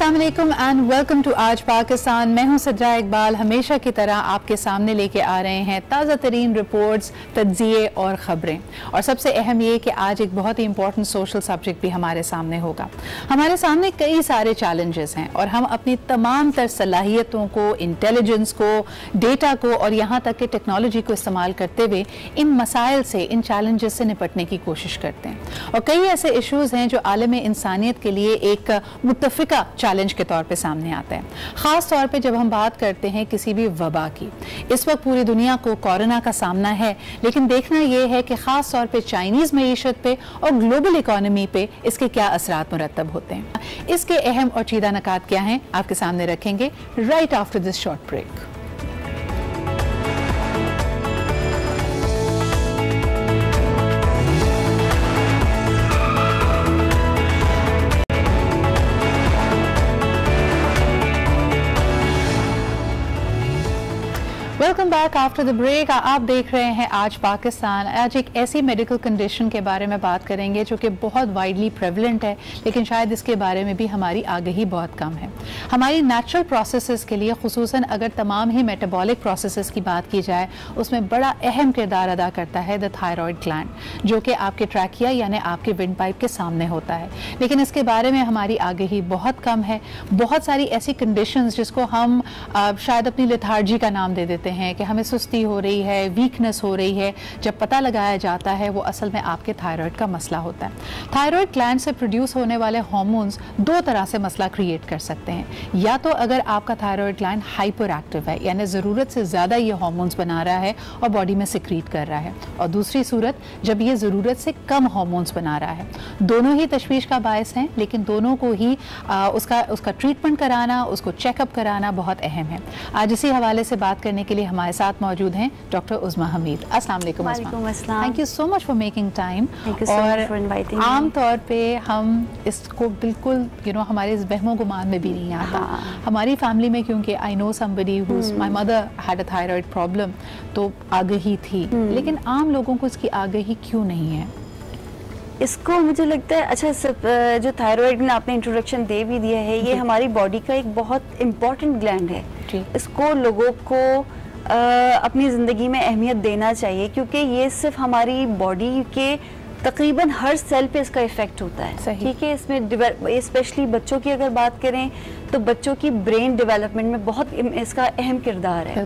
अस्सलाम वालेकुम and welcome to आज पाकिस्तान। मैं हूं सदरा इकबाल। हमेशा की तरह आपके सामने लेके आ रहे हैं ताज़ा तरीन रिपोर्ट्स, तज्ज़िये और ख़बरें। और सबसे अहम ये कि आज एक बहुत ही इंपॉर्टेंट सोशल सब्जेक्ट भी हमारे सामने होगा। हमारे सामने कई सारे चैलेंजेस हैं और हम अपनी तमाम तर सलाहियतों को, इंटेलिजेंस को, डेटा को और यहाँ तक कि टेक्नोलॉजी को इस्तेमाल करते हुए इन मसाइल से, इन चैलेंजेस से निपटने की कोशिश करते हैं। और कई ऐसे इशूज़ हैं जो आलम इंसानियत के लिए एक मुत्तफ़िका चैलेंज के तौर पे सामने आता है। ख़ास तौर पे जब हम बात करते हैं किसी भी वबा की। इस वक्त पूरी दुनिया को कोरोना का सामना है, लेकिन देखना यह है कि ख़ास तौर पे चाइनीज़ मईशत पे और ग्लोबल इकॉनमी पे इसके क्या असरात मुरतब होते हैं। इसके अहम और चीदा नकात क्या हैं आपके सामने रखेंगे right after this short break. Welcome back after the break. आप देख रहे हैं आज पाकिस्तान। आज एक ऐसी मेडिकल कंडीशन के बारे में बात करेंगे जो कि बहुत वाइडली प्रेवलेंट है, लेकिन शायद इसके बारे में भी हमारी आगाही बहुत कम है। हमारी नेचुरल प्रोसेसेस के लिए, खुसूसन अगर तमाम ही मेटाबॉलिक प्रोसेसेस की बात की जाए, उसमें बड़ा अहम किरदार अदा करता है द थायराइड ग्लैंड, जो कि आपके ट्रैकिया यानी आपके विंड पाइप के सामने होता है। लेकिन इसके बारे में हमारी आगाही बहुत कम है। बहुत सारी ऐसी कंडीशंस जिसको हम शायद अपनी लेथार्जी का नाम दे देते हैं कि हमें सुस्ती हो रही है, वीकनेस हो रही है, जब पता लगाया जाता है वो असल में आपके थायराइड का मसला होता है। थायराइड ग्लैंड से प्रोड्यूस होने वाले हार्मोन्स दो तरह से मसला क्रिएट कर सकते हैं। या तो अगर आपका थायराइड ग्लैंड हाइपर एक्टिव है, यानी ज़रूरत से ज़्यादा ये हार्मोन्स बना रहा है और बॉडी में सिक्रीट कर रहा है, और दूसरी सूरत जब ये ज़रूरत से कम हार्मोन्स बना रहा है। दोनों ही तशवीश का बायस हैं, लेकिन दोनों को ही उसका ट्रीटमेंट कराना, उसको चेकअप कराना बहुत अहम है। आज इसी हवाले से बात करने के लिए हमारे साथ मौजूद हैं डॉक्टर उज़मा हमीद। अस्सलाम वालेकुम Uzma. Thank you so much for making time. और आम तौर पे हम इसको बिल्कुल हमारे इस वहमो गुमान में भी नहीं आता। हमारी फैमिली में क्योंकि I know somebody whose my mother had a thyroid problem, तो आगाही थी, लेकिन आम लोगों को इसकी आगाही क्यों नहीं है? इसको मुझे लगता है, अच्छा जो थायराइड ने आपने इंट्रोडक्शन दे भी दिया है, ये हमारी बॉडी का एक बहुत इम्पॉर्टेंट ग्लैंड है। इसको लोगों को अपनी ज़िंदगी में अहमियत देना चाहिए, क्योंकि ये सिर्फ हमारी बॉडी के तकरीबन हर सेल पे इसका इफेक्ट होता है। ठीक है, इसमें स्पेशली बच्चों की अगर बात करें तो बच्चों की ब्रेन डेवलपमेंट में बहुत इसका अहम किरदार है।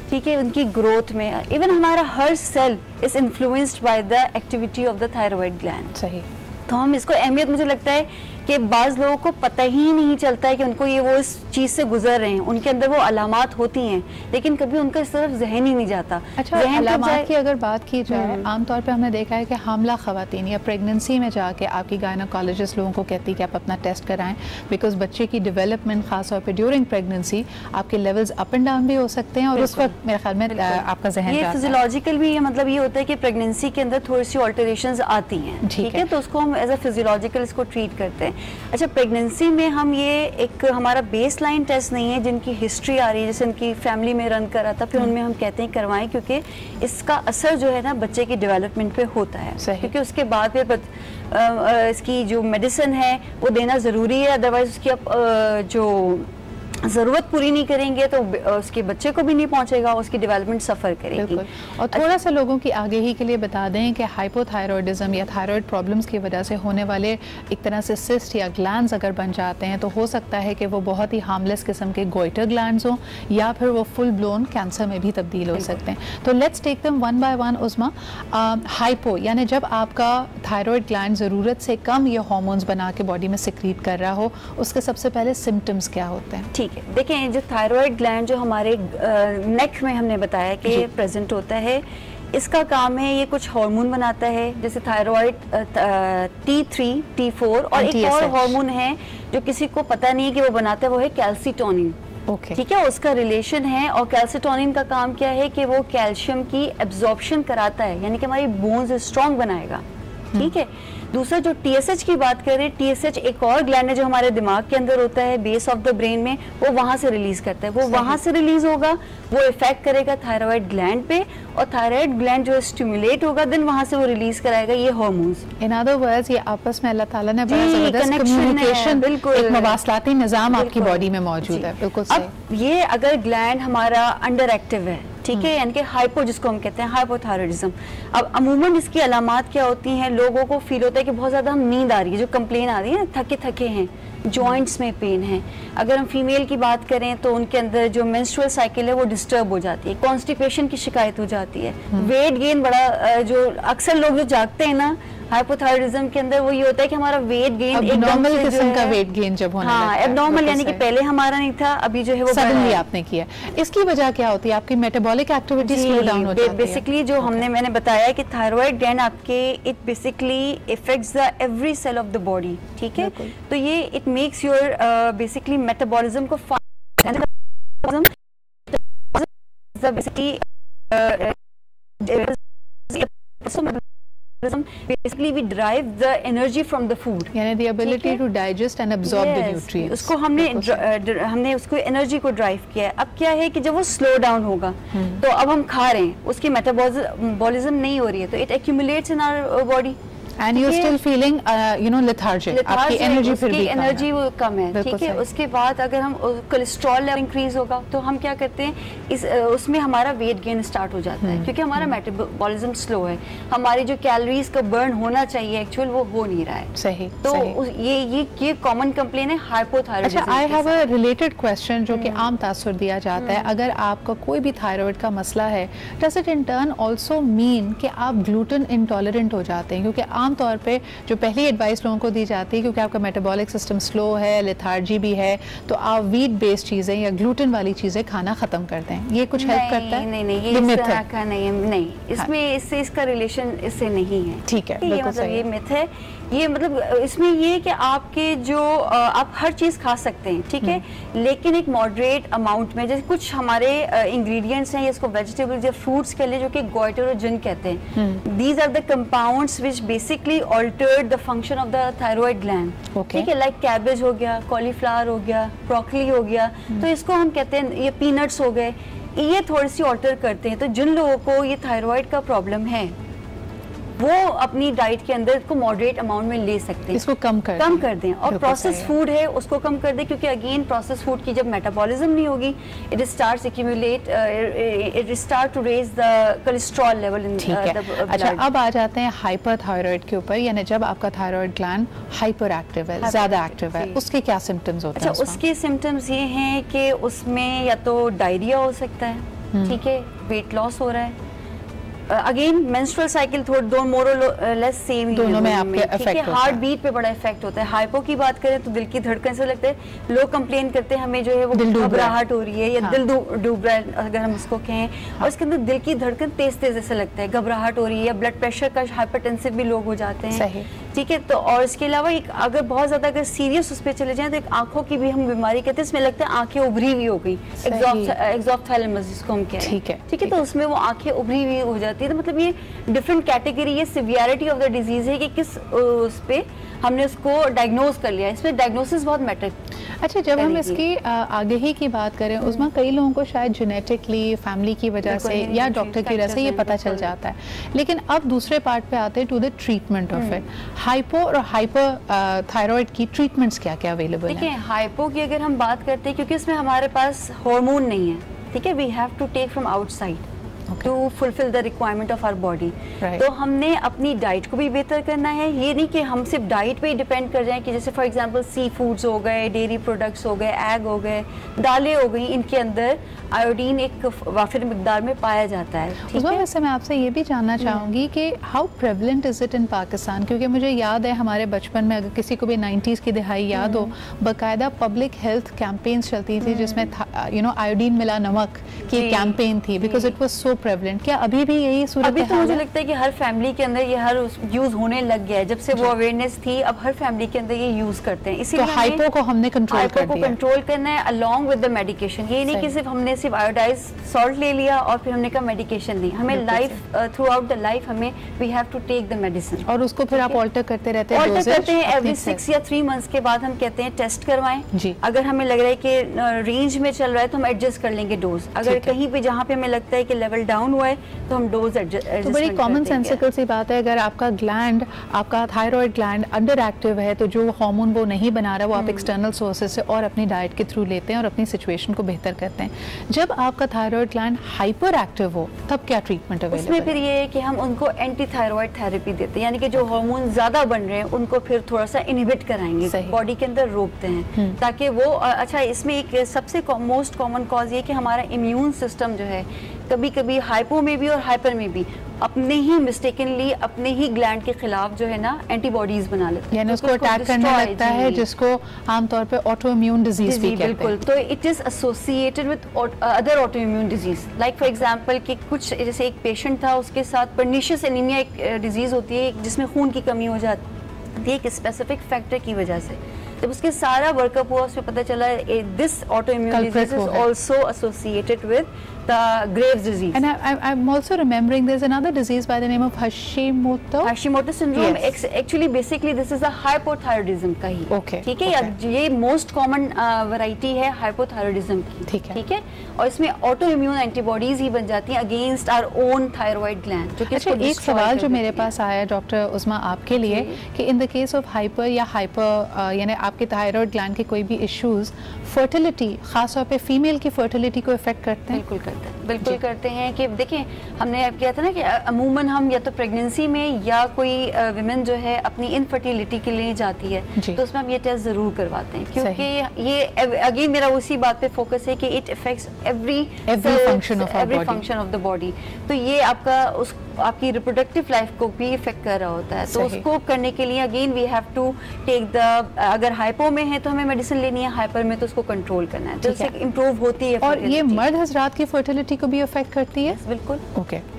ठीक है, उनकी ग्रोथ में इवन हमारा हर cell is influenced by the activity of the thyroid gland. सही। तो हम इसको अहमियत, मुझे लगता है कि बाज़ लोगों को पता ही नहीं चलता है कि उनको वो इस चीज़ से गुजर रहे हैं। उनके अंदर वो अलामात होती हैं, लेकिन कभी उनका इस तरफ जहन ही नहीं जाता। अच्छा, अलामात की अगर बात की जाए, आमतौर पे हमने देखा है कि हामला ख़वातीन या प्रेगनेंसी में जाके आपकी गायनोकोलॉजिस्ट लोगों को कहती है कि आप अपना टेस्ट कराएं, बिकॉज बच्चे की डेवलपमेंट खास तौर पर ड्यूरिंग प्रेगनेंसी आपके लेवल्स अप एंड डाउन भी हो सकते हैं, और उस वक्त मेरे ख्याल में आपका जहन ये फिजियोलॉजिकल भी है। मतलब ये होता है कि प्रेगनेंसी के अंदर थोड़ी सी ऑल्टरेशंस आती हैं। ठीक है, तो उसको हम एज अ फिजियोलॉजिकल इसको ट्रीट करते हैं। अच्छा, प्रेगनेंसी में हम ये एक हमारा बेस लाइन टेस्ट नहीं है, जिनकी हिस्ट्री आ रही है, जैसे उनकी फैमिली में रन करा था, फिर उनमें हम कहते हैं करवाएं, क्योंकि इसका असर जो है ना बच्चे की डेवलपमेंट पे होता है। क्योंकि उसके बाद फिर इसकी जो मेडिसिन है वो देना ज़रूरी है, अदरवाइज उसकी जो ज़रूरत पूरी नहीं करेंगे तो उसके बच्चे को भी नहीं पहुंचेगा, उसकी डेवलपमेंट सफ़र करेगी। और थोड़ा सा लोगों की आगाही के लिए बता दें कि हाइपोथायरॉयडिज्म या थायराइड प्रॉब्लम्स की वजह से होने वाले एक तरह से सिस्ट या ग्लैंड्स अगर बन जाते हैं, तो हो सकता है कि वो बहुत ही हार्मलेस किस्म के गोइटर ग्लैंड्स हों, या फिर वो फुल ब्लोन कैंसर में भी तब्दील हो सकते हैं। तो let's take them one by one Uzma. Hypo यानी जब आपका थायराइड ग्लैंड ज़रूरत से कम ये हार्मोन्स बना के बॉडी में सिक्रीट कर रहा हो, उसके सबसे पहले सिम्टम्स क्या होते हैं? ठीक है, देखें, जो थायराइड ग्लैंड जो हमारे नेक में हमने बताया कि प्रेजेंट होता है, इसका काम है ये कुछ हार्मोन बनाता है, जैसे थायराइड T3, T4 और एक और हार्मोन है जो किसी को पता नहीं है कि वो बनाता है, वो है कैल्सीटोनिन। ठीक है, उसका रिलेशन है। और कैल्सीटोनिन का काम क्या है कि वो कैल्शियम की एब्जॉर्प्शन कराता है, यानी कि हमारी बोन्स स्ट्रॉन्ग बनाएगा। ठीक है, दूसरा जो TSH की बात करें, TSH एक और ग्लैंड है जो हमारे दिमाग के अंदर होता है, बेस ऑफ द ब्रेन में, वो वहां से रिलीज करता है। वो वहां से रिलीज होगा, वो इफेक्ट करेगा थायराइड ग्लैंड पे, और थायराइड ग्लैंड जो स्टिमुलेट होगा, देन वहां से वो रिलीज कराएगा ये हार्मोन्स। इन अदर वर्ड्स ये आपस में अल्लाह ताला ने बड़ा जबरदस्त कम्युनिकेशन, बिल्कुल एक मवासलाती निजाम आपकी बॉडी में मौजूद है। बिल्कुल सही। अब ये अगर ग्लैंड हमारा अंडर एक्टिव है, ठीक है, यानी कि हाइपो जिसको हम कहते हैं, हाइपोथायराइडिज्म। अब अमूमन इसकी अलामात क्या होती हैं? लोगों को फील होता है कि बहुत ज़्यादा हम नींद आ रही है, जो कंप्लेन आ रही है ना, थके थके हैं, जॉइंट्स में पेन है। अगर हम फीमेल की बात करें तो उनके अंदर जो मेंस्ट्रुअल साइकिल है वो डिस्टर्ब हो जाती है, कॉन्स्टिपेशन की शिकायत हो जाती है, वेट गेन बड़ा, जो अक्सर लोग जो जागते हैं ना हाइपोथायराइडिज्म के अंदर, वो ये होता है कि हमारा वेट गेन एब्नॉर्मल किस्म का वेट गेन जब होने लगता है, एब्नॉर्मल, यानी कि पहले हमारा नहीं था, अभी जो है वो सडनली आपने किया। इसकी वजह क्या होती है? आपकी मेटाबॉलिक एक्टिविटी स्लो डाउन हो जाती है। बेसिकली जो मैंने बताया कि थायराइड ग्लैंड आपके, it basically affects the every cell of the body, ठीक है। तो ये it makes your basically metabolism को basically we derive the energy from the food, यानी the ability to digest and absorb the nutrients। उसको हमने उसको एनर्जी को ड्राइव किया है। अब क्या है कि जब वो स्लो डाउन होगा, तो अब हम खा रहे हैं, उसकी मेटाबॉलिज्म नहीं हो रही है, तो it accumulates in our body and you're still feeling lethargic, आपकी एनर्जी फिर भी एनर्जी वो कम है, ठीक है। उसके बाद अगर हम कोलेस्ट्रॉल लेवल इंक्रीज होगा, तो हम क्या करते हैं, उसमें हमारा वेट गेन स्टार्ट हो जाता है, क्योंकि हमारा मेटाबॉलिज्म स्लो है, हमारी जो कैलोरीज का बर्न होना चाहिए एक्चुअल वो हो नहीं रहा है। सही। तो ये कॉमन कंप्लेन है हाइपोथायराइडिज्म। अच्छा, I have a related question जो कि आम तासुर दिया जाता है, अगर आपका कोई भी थायराइड का मसला है, does it in turn also mean कि आप ग्लूटेन इंटॉलरेंट हो जाते हैं? क्योंकि आम तौर पे जो पहली एडवाइस लोगों को दी जाती है, क्योंकि आपका मेटाबॉलिक सिस्टम स्लो है, लेथार्जी भी है, तो आप वीट बेस्ड चीज़ें या ग्लूटेन वाली चीज़ें खाना ख़त्म कर दें। ये कुछ हेल्प करता है? नहीं, ये इस तरह का नहीं, इसमें इससे इसका रिलेशन इससे नहीं है, ठीक है। ये मतलब ये मिथ है, ये मतलब इसमें ये कि आपके जो आप हर चीज़ खा सकते हैं, ठीक है, लेकिन एक मॉडरेट अमाउंट में। जैसे कुछ हमारे इंग्रेडिएंट्स हैं, इसको वेजिटेबल्स या फ्रूट्स के लिए, जो कि गोइटरोजिन कहते हैं, these are the compounds which basically altered the function of the thyroid gland, ठीक है, लाइक कैबेज हो गया, कॉलीफ्लावर हो गया, ब्रोकली हो गया, तो इसको हम कहते हैं, ये पीनट्स हो गए, ये थोड़ी सी ऑल्टर करते हैं। तो जिन लोगों को ये थायराइड का प्रॉब्लम है, वो अपनी डाइट के अंदर इसको मॉडरेट अमाउंट में ले सकते हैं, इसको कम कर दें। और प्रोसेस फूड है उसको कम कर दें, क्योंकि अगेन प्रोसेस फूड की जब मेटाबॉलिज्म नहीं होगी, it starts accumulate, it start to raise the cholesterol level in the blood. अच्छा, अब आ जाते हैं हाइपरथायराइड के ऊपर, यानी जब आपका थायराइड ग्लैंड हाइपर एक्टिव है, ज्यादा एक्टिव है, उसके क्या सिम्टम्स होते हैं? अच्छा, उसके सिम्टम्स ये हैं कि उसमें या तो डायरिया हो सकता है, ठीक है, वेट लॉस हो रहा है, अगेन मेंस्ट्रुअल साइकिल दोनों मोर और लेस सेम ही दोनों में आपके इफेक्ट होता है। हार्ट बीट पे बड़ा इफेक्ट होता है। हाइपो की बात करें तो दिल की धड़कन से लगता है, लोग कंप्लेन करते हैं हमें जो है वो घबराहट हो रही है, या दिल डूब रहा है अगर हम उसको कहें, और इसके अंदर दिल की धड़कन तेज तेज ऐसा लगता है, घबराहट हो रही है, या ब्लड प्रेशर का हाइपरटेंसिव भी लोग हो जाते हैं, ठीक है। तो और इसके अलावा एक अगर बहुत ज्यादा अगर सीरियस उस पर चले जाए, तो एक आंखों की भी हम बीमारी कहते हैं, इसमें लगता है आंखें उभरी हुई हो गई, एक्सॉफ्थैल्मस जिसको हम कहते हैं, ठीक है, तो उसमें वो आंखें उभरी हुई हो जाती है। तो मतलब ये डिफरेंट कैटेगरी, ये सिवियरिटी ऑफ द डिजीज है कि किस उस पे हमने उसको डायग्नोज कर लिया, इसमें डायग्नोसिस बहुत मैटर। अच्छा, जब हम इसकी आगही की बात करें, उसमें कई लोगों को शायद जेनेटिकली फैमिली की वजह से या डॉक्टर की वजह से ये पता चल जाता है, लेकिन अब दूसरे पार्ट पे आते हैं to the treatment of it. Hypo और हाइपर थायराइड की ट्रीटमेंट्स क्या क्या अवेलेबल है? देखिए, हाइपो की अगर हम बात करते हैं, क्योंकि इसमें हमारे पास हार्मोन नहीं है, ठीक है, we have to take from outside to fulfil the requirement of our body. तो हमने अपनी डाइट को भी बेहतर करना है, ये नहीं कि हम सिर्फ डाइट पे ही डिपेंड कर जाएं, कि जैसे फॉर एग्जांपल सी फूड्स हो गए, डेयरी प्रोडक्ट्स हो गए, एग हो गए, दालें हो गई, इनके अंदर आयोडीन एक वाफिर मिकदार में पाया जाता है, ठीक है। वैसे मैं आपसे ये भी जानना चाहूँगी कि how prevalent is it in Pakistan, क्योंकि मुझे याद है हमारे बचपन में, अगर किसी को भी 90s की दिहाई याद हो, बाकायदा पब्लिक हेल्थ कैंपेन्स चलती थी, जिसमें आयोडीन मिला नमक की कैंपेन थी, because it was so so prevalent, क्या अभी भी यही सूरत? अभी तो मुझे लगता है कि हर फैमिली के अंदर ये हर यूज होने लग गया है, जब से वो अवेयरनेस थी अब हर फैमिली के अंदर ये यूज करते हैं। इसीलिए तो हाइपो को हमने कंट्रोल कर दिया, कंट्रोल करना है अलॉन्ग विद द मेडिकेशन। ये नहीं कि सिर्फ हमने सिर्फ आयोडाइज सॉल्ट ले लिया और फिर हमने कहा मेडिकेशन नहीं, हमें life throughout the life हमें we have to take the medicine, और उसको फिर आप ऑल्टर करते रहते हैं, ऑल्टर करते हैं। एवरी 6 या 3 मंथ्स के बाद हम कहते हैं टेस्ट करवाएं जी। अगर हमें लग रहा है कि रेंज में चल रहा है तो हम एडजस्ट कर लेंगे डोज, अगर कहीं पे जहाँ पे हमें लगता है कि लेवल डाउन हुआ है तो हम डोज एडजस्ट। तो बड़ी कॉमन सेंसिकल सी बात है, अगर आपका ग्लैंड, आपका थायराइड ग्लैंड अंडर एक्टिव है तो जो हार्मोन वो नहीं बना रहा वो आप एक्सटर्नल सोर्सेज से और अपनी डाइट के थ्रू लेते हैं और अपनी सिचुएशन को बेहतर करते हैं। जब आपका थायराइड ग्लैंड हाइपर एक्टिव हो तब क्या ट्रीटमेंट अवेलेबल है? उसमें फिर ये है कि हम उनको एंटी थायराइड थेरेपी देते हैं, यानी कि जो हार्मोन ज्यादा बन रहे हैं उनको फिर थोड़ा सा इनहिबिट कराएंगे, बॉडी के अंदर रोकते हैं ताकि वो अच्छा। इसमें एक सबसे मोस्ट कॉमन कॉज ये कि हमारा इम्यून सिस्टम जो है कभी कभी हाइपो में भी और हाइपर में भी अपने ही मिस्टेकनली अपने ही ग्लैंड के खिलाफ जो है ना एंटीबॉडीज बना लेते हैं, यानी उसको अटैक करने लगता है, जिसको आमतौर पे ऑटो इम्यून डिजीज भी कहते हैं। बिल्कुल, तो it is associated with other auto immune disease. Like for example कि कुछ जैसे एक पेशेंट था, उसके साथ पर्निशियस एनीमिया एक डिजीज होती है जिसमें खून की कमी हो जाती है एक स्पेसिफिक फैक्टर की वजह से। जब उसके सारा वर्कअप हुआ उसमें पता चला this auto immune disease is also associated with the Graves disease. And I'm also remembering there's another disease by the name of Hashimoto. Hashimoto syndrome. Yes. Actually, basically, this is a hypothyroidism का ही. Okay. ठीक है, ये most common variety है hypothyroidism की. ठीक है. और इसमें autoimmune antibodies ही बन जाती हैं against our own thyroid gland. जो कि अच्छा, एक सवाल जो मेरे पास आया डॉक्टर उस्मा आपके लिए कि in the case of hyper या hyper यानी आपके थायराइड ग्लैंड के कोई भी इश्यूज फर्टिलिटी, खासतौर पे फीमेल की फर्टिलिटी को इफेक्ट करते हैं? बिल्कुल करते हैं। कि देखें, हमने अब किया था ना कि अमूमन हम या तो प्रेगनेंसी में या कोई विमेन जो है अपनी इनफर्टिलिटी के लिए जाती है तो उसमें हम ये टेस्ट जरूर करवाते हैं, क्योंकि ये अगेन मेरा उसी बात पे फोकस है कि it effects every function of the body. तो ये आपकी रिप्रोडक्टिव लाइफ को भी इफेक्ट कर रहा होता है, तो उसको करने के लिए again we have to take the, अगर हाइपो में है तो हमें मेडिसिन लेनी है, हाइपर में तो उसको कंट्रोल करना है, तो इससे इंप्रूव होती है। और ये मर्द हजरात की फर्टिलिटी को भी अफेक्ट करती है? बिल्कुल। Okay.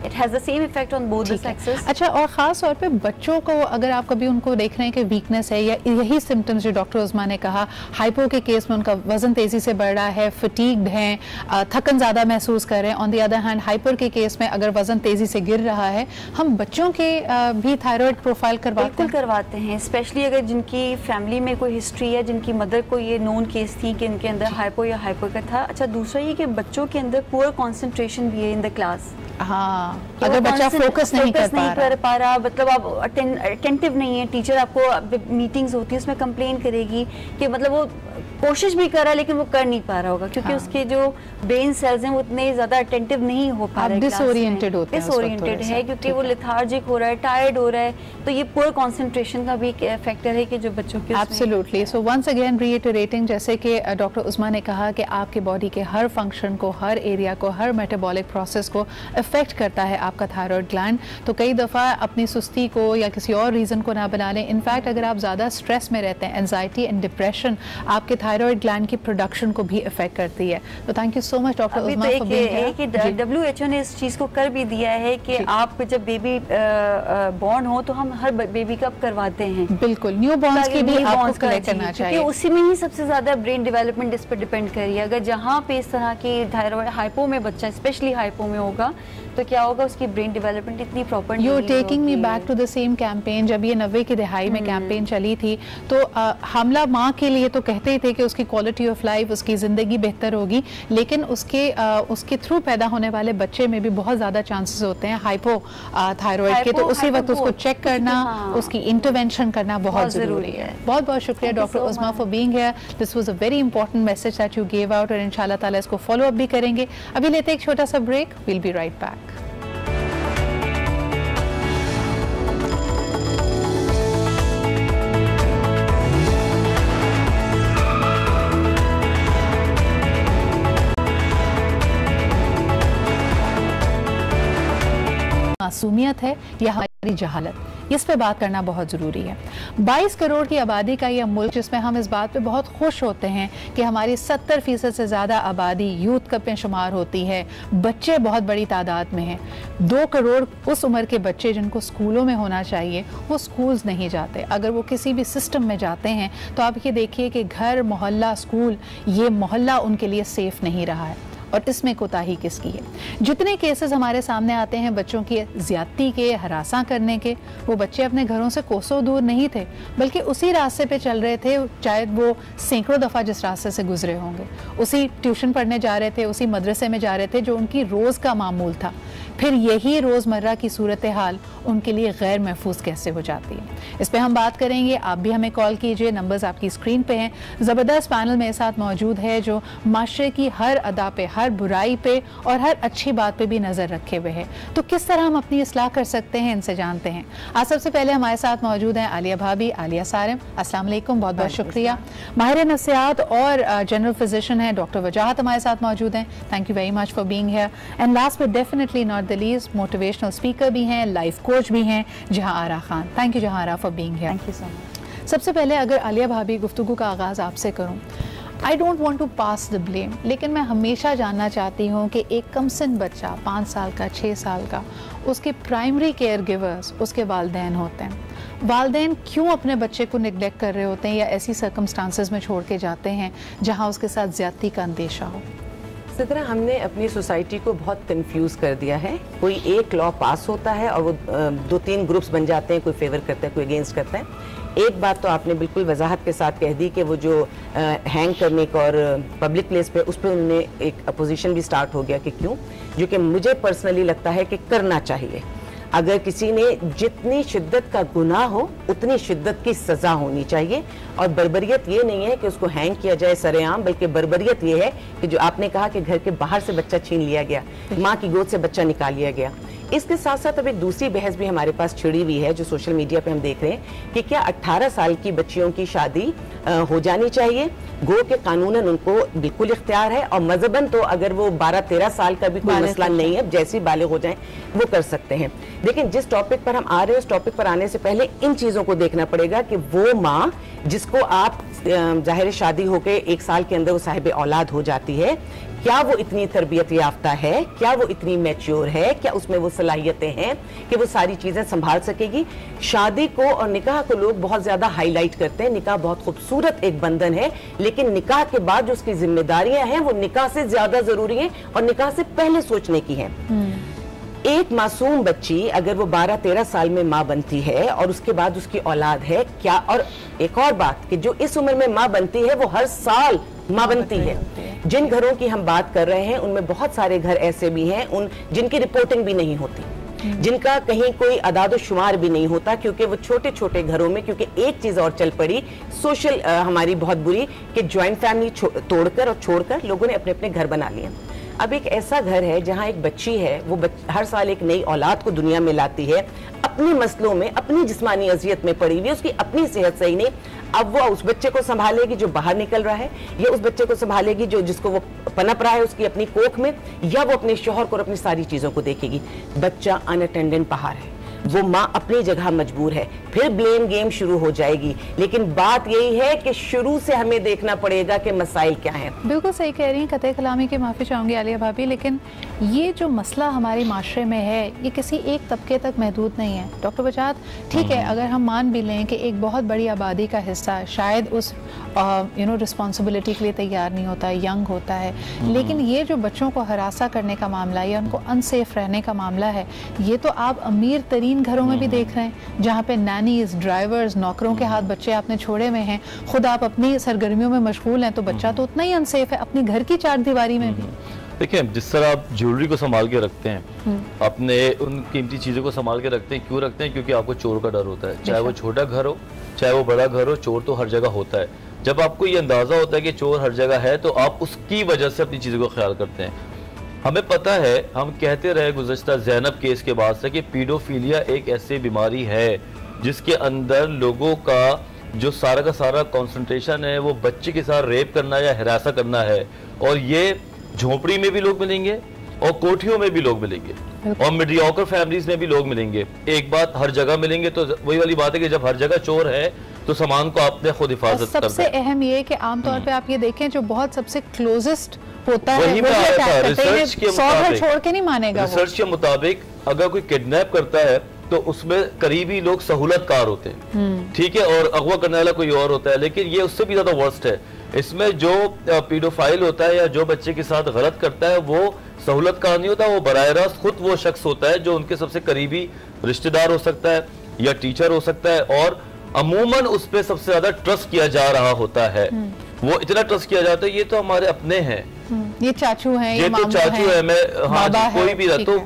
It has the same effect on both the sexes. अच्छा, और खास तौर पे बच्चों को अगर आप कभी उनको देख रहे हैं कि वीकनेस है या यही सिम्टम्स जो डॉक्टर उस्मा ने कहा, हाइपो के केस में उनका वजन तेजी से बढ़ रहा है, फटीग्ड हैं, थकन ज़्यादा महसूस कर रहे हैं, on the other hand hyper के केस में अगर वजन तेजी से गिर रहा है, हम बच्चों के भी थायराइड प्रोफाइल करवाते हैं, स्पेशली अगर जिनकी फैमिली में कोई हिस्ट्री है, जिनकी मदर को ये नोन केस थी कि इनके अंदर हाइपो या हाइपर का था। अच्छा, दूसरा ये कि बच्चों के अंदर पुअर कॉन्सेंट्रेशन भी है इन द क्लास। हाँ, अगर बच्चा फोकस नहीं कर पा रहा, मतलब आप अटेंटिव नहीं है, टीचर आपको मीटिंग्स होती है उसमें कंप्लेन करेगी कि मतलब वो कोशिश भी कर रहा है लेकिन वो कर नहीं पा रहा होगा, क्योंकि उसके जो ब्रेन सेल्स हैं वो उतने ज्यादा अटेंटिव नहीं हो पा रहे, डिसओरिएंटेड है क्योंकि वो लेथार्जिक हो रहा है, टायर्ड हो रहा है, तो ये पुअर कंसंट्रेशन का भी एक फैक्टर है कि जो बच्चों के absolutely. So once again reiterating, जैसे कि डॉक्टर उस्मा ने कहा कि आपके बॉडी के हर फंक्शन को, हर एरिया को, हर मेटाबॉलिक प्रोसेस को इफेक्ट करता है आपका थायराइड ग्लैंड, तो कई दफ़ा अपनी सुस्ती को या किसी और रीज़न को ना बना लें। इनफैक्ट अगर आप ज़्यादा स्ट्रेस में रहते हैं, एंजाइटी एंड डिप्रेशन आपके थायराइड ग्लैंड की प्रोडक्शन को भी इफेक्ट करती है। तो thank you so much doctor Usma for being here. WHO ने इस चीज़ को कर भी दिया है कि आप जब बेबी बॉर्न हो तो हम हर बेबी का करवाते हैं। बिल्कुल, न्यू बॉर्न्स की भी आपको कलेक्ट करना चाहिए, उसी में ही सबसे ज़्यादा ब्रेन डेवलपमेंट इस पर डिपेंड करिए। अगर जहाँ पे इस तरह की थायराइड हाइपो में बच्चा स्पेशली हाइपो में होगा तो क्या होगा, उसकी ब्रेन डेवलपमेंट इतनी प्रॉपर नहीं होगी। You taking me back to the same campaign, जब ये 90 की दहाई में कैंपेन चली थी तो हमला माँ के लिए तो कहते ही थे कि उसकी क्वालिटी ऑफ लाइफ, उसकी ज़िंदगी बेहतर होगी, लेकिन उसके थ्रू पैदा होने वाले बच्चे में भी बहुत ज़्यादा चांसेस होते हैं हाइपो थायराइड के, तो उसी वक्त उसको चेक करना, उसकी इंटरवेंशन करना बहुत ज़रूरी है। बहुत बहुत शुक्रिया doctor Usma for being here. This was a very important message that you gave out, और इंशाल्लाह ताला इसको फॉलो अप भी करेंगे। अभी लेते हैं एक छोटा सा break, we'll be right back. मासूमियत है या हमारी जहालत, इस पे बात करना बहुत ज़रूरी है। 22 करोड़ की आबादी का यह मुल्क, जिसमें हम इस बात पे बहुत खुश होते हैं कि हमारी 70% से ज़्यादा आबादी यूथ कप में शुमार होती है, बच्चे बहुत बड़ी तादाद में हैं। 2 करोड़ उस उम्र के बच्चे जिनको स्कूलों में होना चाहिए वो स्कूल्स नहीं जाते। अगर वो किसी भी सिस्टम में जाते हैं तो आप ये देखिए कि घर, मोहल्ला, स्कूल, ये मोहल्ला उनके लिए सेफ नहीं रहा है। और इसमें कोताही किसकी है? जितने केसेस हमारे सामने आते हैं बच्चों की ज्यादती के, हरासा करने के, वो बच्चे अपने घरों से कोसों दूर नहीं थे, बल्कि उसी रास्ते पे चल रहे थे, चाहे वो सैकड़ों दफ़ा जिस रास्ते से गुजरे होंगे। उसी ट्यूशन पढ़ने जा रहे थे, उसी मदरसे में जा रहे थे जो उनकी रोज़ का मामूल था। फिर यही रोज़मर्रा की सूरत हाल उनके लिए गैर महफूज कैसे हो जाती है, इस पर हम बात करेंगे। आप भी हमें कॉल कीजिए, नंबर्स आपकी स्क्रीन पे हैं। ज़बरदस्त पैनल मेरे साथ मौजूद है जो माशरे की हर अदा पे, हर बुराई पे और हर अच्छी बात पे भी नज़र रखे हुए है। तो किस तरह हम अपनी इस्लाह कर सकते हैं, इनसे जानते हैं। आज सबसे पहले हमारे साथ मौजूद हैं आलिया भाभी, आलिया सारिम। अस्सलाम वालेकुम, बहुत बहुत शुक्रिया। माहिर नफ्सियात और जनरल फिजिशियन हैं डॉक्टर वजाहत हमारे साथ मौजूद हैं। Thank you very much for being here. And last but definitely not the least, motivational speaker भी हैं, लाइफ कोच भी हैं, जहां आरा Khan. Thank you Jahan Ara for being here. Thank you so much. सबसे पहले अगर आलिया भाभी गुफ्तगू का आगाज़ आपसे करूं, I don't want to pass the blame, लेकिन मैं हमेशा जानना चाहती हूँ कि एक कमसिन बच्चा 5 साल का, 6 साल का, उसके प्राइमरी केयर गिवर्स उसके वालिदैन होते हैं। वालिदैन क्यों अपने बच्चे को निगलेक्ट कर रहे होते हैं या ऐसी सर्कमस्टांसेस में छोड़ के जाते हैं जहाँ उसके साथ ज़्यादती का अंदेशा हो? इस तरह हमने अपनी सोसाइटी को बहुत कंफ्यूज कर दिया है। कोई एक लॉ पास होता है और वो 2-3 ग्रुप्स बन जाते हैं, कोई फेवर करता है, कोई अगेंस्ट करता है। एक बात तो आपने बिल्कुल वजाहत के साथ कह दी कि वो जो हैंग करने का और पब्लिक प्लेस पे उस पर उन्होंने एक अपोजिशन भी स्टार्ट हो गया कि क्यों, जो कि मुझे पर्सनली लगता है कि करना चाहिए। अगर किसी ने जितनी शिद्दत का गुनाह हो उतनी शिद्दत की सज़ा होनी चाहिए। और बर्बरियत ये नहीं है कि उसको हैंग किया जाए सरेआम, बल्कि बर्बरियत ये है कि जो आपने कहा कि घर के बाहर से बच्चा छीन लिया गया, माँ की गोद से बच्चा निकाल लिया गया। इसके साथ साथ अब एक दूसरी बहस भी हमारे पास छिड़ी हुई है जो सोशल मीडिया पे हम देख रहे हैं कि क्या 18 साल की बच्चियों की शादी हो जानी चाहिए। गो के कानूनन उनको बिल्कुल इख्तियार है, और मजहबन तो अगर वो 12-13 साल का भी कोई मसला नहीं है, जैसे ही बालिग हो जाएं वो कर सकते हैं। लेकिन जिस टॉपिक पर हम आ रहे हैं उस टॉपिक पर आने से पहले इन चीज़ों को देखना पड़ेगा कि वो माँ जिसको आप जाहिर शादी होकर 1 साल के अंदर वो साहिब औलाद हो जाती है, क्या वो इतनी तरबियत याफ्ता है, क्या वो इतनी मैच्योर है, क्या उसमें वो सलाहियतें हैं कि वो सारी चीज़ें संभाल सकेगी। शादी को और निकाह को लोग बहुत ज़्यादा हाईलाइट करते हैं। निकाह बहुत खूबसूरत एक बंधन है, लेकिन निकाह के बाद जो उसकी जिम्मेदारियां हैं वो निकाह से ज़्यादा ज़रूरी हैं और निकाह से पहले सोचने की हैं। एक मासूम बच्ची अगर वो 12-13 साल में माँ बनती है और उसके बाद उसकी औलाद है, क्या, और एक और बात कि जो इस उम्र में माँ बनती है वो हर साल माँ बनती है। जिन घरों की हम बात कर रहे हैं उनमें बहुत सारे घर ऐसे भी हैं जिनकी रिपोर्टिंग भी नहीं होती, जिनका कहीं कोई अदाद शुमार भी नहीं होता, क्योंकि वो छोटे छोटे घरों में, क्योंकि एक चीज और चल पड़ी सोशल हमारी बहुत बुरी कि ज्वाइंट फैमिली तोड़कर और छोड़कर लोगों ने अपने अपने घर बना लिए। अब एक ऐसा घर है जहां एक बच्ची है, वो हर साल एक नई औलाद को दुनिया में लाती है, अपने मसलों में, अपनी जिस्मानी अजियत में पड़ी हुई है, उसकी अपनी सेहत सही नहीं। अब वो उस बच्चे को संभालेगी जो बाहर निकल रहा है, या उस बच्चे को संभालेगी जो जिसको वो पनप रहा है उसकी अपनी कोख में, या वो अपने शौहर को और अपनी सारी चीजों को देखेगी। बच्चा अनअटेंडेंट बाहर है, वो माँ अपनी जगह मजबूर है, फिर ब्लेम गेम शुरू हो जाएगी। लेकिन बात यही है कि शुरू से हमें देखना पड़ेगा कि मसाइल क्या हैं। बिल्कुल सही कह रही हैं, कतई कलामी की माफ़ी चाहूँगी आलिया भाभी, लेकिन ये जो मसला हमारे माशरे में है ये किसी एक तबके तक महदूद नहीं है। डॉक्टर वजाहत, ठीक है, अगर हम मान भी लें कि एक बहुत बड़ी आबादी का हिस्सा शायद उस रिस्पॉन्सिबिलिटी के लिए तैयार नहीं होता है, यंग होता है, लेकिन ये जो बच्चों को हरासा करने का मामला या उनको अनसेफ रहने का मामला है, ये तो आप अमीर तरीन घरों में भी देख रहे हैं, जहाँ पे नैनीज, ड्राइवर्स, नौकरों के हाथ बच्चे आपने छोड़े हुए हैं, खुद आप अपनी सरगर्मियों में मशगूल हैं, तो बच्चा तो उतना ही अनसेफ है अपनी घर की चारदीवारी में भी। देखिए, जिस तरह आप ज्वेलरी को संभाल के रखते हैं, अपने उन कीमती चीज़ों को संभाल के रखते हैं, क्यों रखते हैं? क्योंकि आपको चोर का डर होता है, चाहे वो छोटा घर हो चाहे वो बड़ा घर हो, चोर तो हर जगह होता है। जब आपको ये अंदाज़ा होता है कि चोर हर जगह है, तो आप उसकी वजह से अपनी चीज़ों का ख्याल करते हैं। हमें पता है, हम कहते रहे गुज़श्ता ज़ैनब केस के बाद से कि पीडोफीलिया एक ऐसी बीमारी है जिसके अंदर लोगों का जो सारा का सारा कॉन्सेंट्रेशन है वो बच्चे के साथ रेप करना या हिरासा करना है। और ये झोपड़ी में भी लोग मिलेंगे और कोठियों में भी लोग मिलेंगे। और मीडियोकर फैमिलीज में भी लोग मिलेंगे। एक बात, हर जगह मिलेंगे, तो वही वाली बात है कि जब हर जगह चोर है तो सामान को आपने खुद हिफाजत करना है। सबसे अहम ये कि आमतौर पे आप ये देखें जो बहुत सबसे क्लोजेस्ट होता है वही रिसर्च के मुताबिक, छोड़ के नहीं मानेगा। रिसर्च के मुताबिक अगर कोई किडनैप करता है तो उसमें करीबी लोग सहूलतकार होते हैं, ठीक है, और अगवा करने वाला कोई और होता है। लेकिन ये उससे भी ज्यादा वर्स्ट है। इसमें जो पीडोफाइल होता है या जो बच्चे के साथ गलत करता है वो सहूलतकार नहीं होता, वो बराह रास्त खुद वो शख्स होता है जो उनके सबसे करीबी रिश्तेदार हो सकता है या टीचर हो सकता है, और अमूमन उस पर सबसे ज्यादा ट्रस्ट किया जा रहा होता है। वो इतना ट्रस्ट किया जाता है, ये तो हमारे अपने हैं, ये चाचू हैं, ये तो चाचू है, मैं हाँ जी, कोई भी रहा तो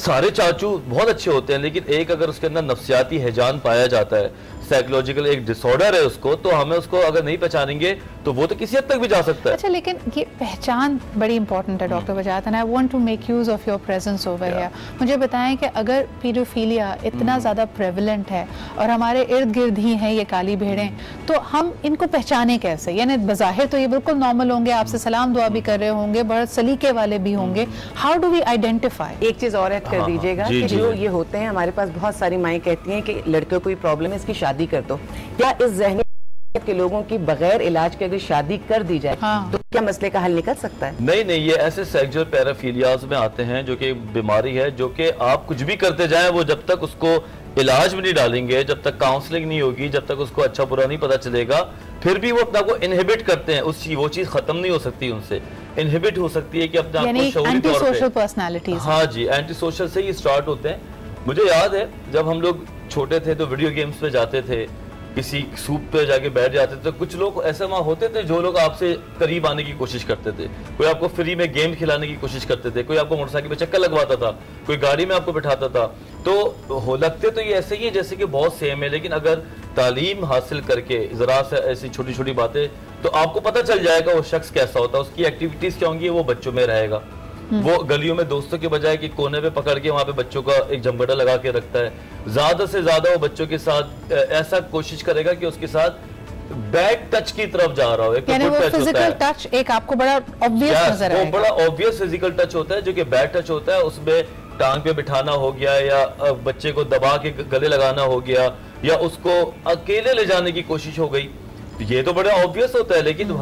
सारे चाचू बहुत अच्छे होते हैं, लेकिन एक अगर उसके अंदर नफ्सियाती हैजान पाया जाता है, साइकोलॉजिकल एक डिसऑर्डर है उसको, तो हमें उसको अगर नहीं पहचानेंगे तो वो तो किसी हद तक भी जा सकता है। अच्छा, लेकिन ये पहचान बड़ी इंपॉर्टेंट है doctor Wajahat, and I want to make use of your presence over here. मुझे बताएं कि अगर पीडोफिलिया इतना ज़्यादा प्रेवलेंट है और हमारे इर्द गिर्द ही हैं ये काली भेड़ें, तो हम इनको पहचाने कैसे? यानी बज़ाहिर तो ये बिल्कुल नॉर्मल होंगे, आपसे सलाम दुआ भी कर रहे होंगे, बड़े सलीके वाले भी होंगे, हाउ डू वी आइडेंटिफाई? एक चीज़ और ऐड कर दीजिएगा कि जो ये होते हैं, हमारे पास बहुत सारी माएँ कहती हैं कि लड़के को कोई प्रॉब्लम है, इसकी शादी कर दो। क्या इस ज़हनी के लोगों की बगैर इलाज के अगर शादी कर दी जाए तो क्या मसले का हल निकल सकता है? नहीं नहीं, ये ऐसे सेक्सुअल पैराफिलियाज में आते हैं जो कि बीमारी है, जो कि आप कुछ भी करते जाएं, वो जब तक उसको इलाज में नहीं डालेंगे, जब तक काउंसलिंग नहीं होगी, जब तक उसको अच्छा बुरा नहीं पता चलेगा, फिर भी वो अपना को इनहिबिट करते हैं। वो चीज खत्म नहीं हो सकती, उनसे इनहिबिट हो सकती है कि अपने आप को शऊरी तौर पे, हाँ जी, एंटी सोशल से ही स्टार्ट होते हैं। मुझे याद है जब हम लोग छोटे थे तो वीडियो गेम्स में जाते थे, किसी सूप पे जाके बैठ जाते थे, तो कुछ लोग ऐसे वहां होते थे जो लोग आपसे करीब आने की कोशिश करते थे। कोई आपको फ्री में गेम खिलाने की कोशिश करते थे, कोई आपको मोटरसाइकिल पे चक्कर लगवाता था, कोई गाड़ी में आपको बिठाता था। तो लगते तो ये ऐसे ही है जैसे कि बहुत सेम है, लेकिन अगर तालीम हासिल करके जरा से ऐसी छोटी छोटी बातें, तो आपको पता चल जाएगा वो शख्स कैसा होता है, उसकी एक्टिविटीज क्या होंगी, वो बच्चों में रहेगा। वो गलियों में दोस्तों के बजाय कि कोने पे पकड़ के वहां पे बच्चों का एक जमगटा लगा के रखता है। ज्यादा से ज्यादा वो बच्चों के साथ ऐसा कोशिश करेगा कि उसके साथ बैड टच की तरफ जा रहा हो। एक यानी वो फिजिकल टच एक आपको बड़ा ऑब्वियस नजर आएगा, वो बड़ा ऑब्वियस फिजिकल टच होता है, जो कि बैड टच होता है। उसमें टांग पे बिठाना हो गया, या बच्चे को दबा के गले लगाना हो गया, या उसको अकेले ले जाने की कोशिश हो गई। ये तो बड़ा ऑब्वियस होता है, लेकिन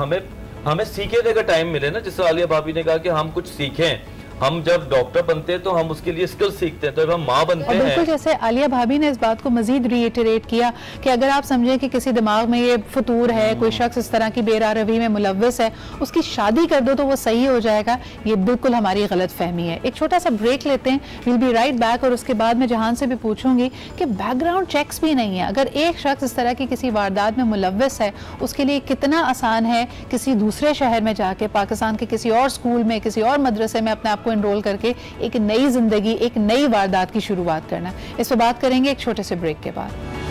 हमें सीखने का टाइम मिले ना, जिससे आलिया भाभी ने कहा कि हम कुछ सीखें। हम जब डॉक्टर बनते हैं तो हम उसके लिए स्किल सीखते हैं, तो जब हम माँ बनते हैं। बिल्कुल, जैसे आलिया भाभी ने इस बात को मजीद रीइटरेट किया कि अगर आप समझें कि किसी दिमाग में ये फतूर है, कोई शख्स इस तरह की बेरारवी में मुलव्वस है, उसकी शादी कर दो तो वो सही हो जाएगा, ये बिल्कुल हमारी गलत फहमी है। एक छोटा सा ब्रेक लेते हैं, विल बी राइट बैक, और उसके बाद में जहान से भी पूछूंगी कि बैकग्राउंड चेक्स भी नहीं है। अगर एक शख्स इस तरह की किसी वारदात में मुलव्वस है, उसके लिए कितना आसान है किसी दूसरे शहर में जाके, पाकिस्तान के किसी और स्कूल में, किसी और मदरसे में अपने आप को एनरोल करके एक नई जिंदगी, एक नई वारदात की शुरुआत करना। इस पर बात करेंगे एक छोटे से ब्रेक के बाद।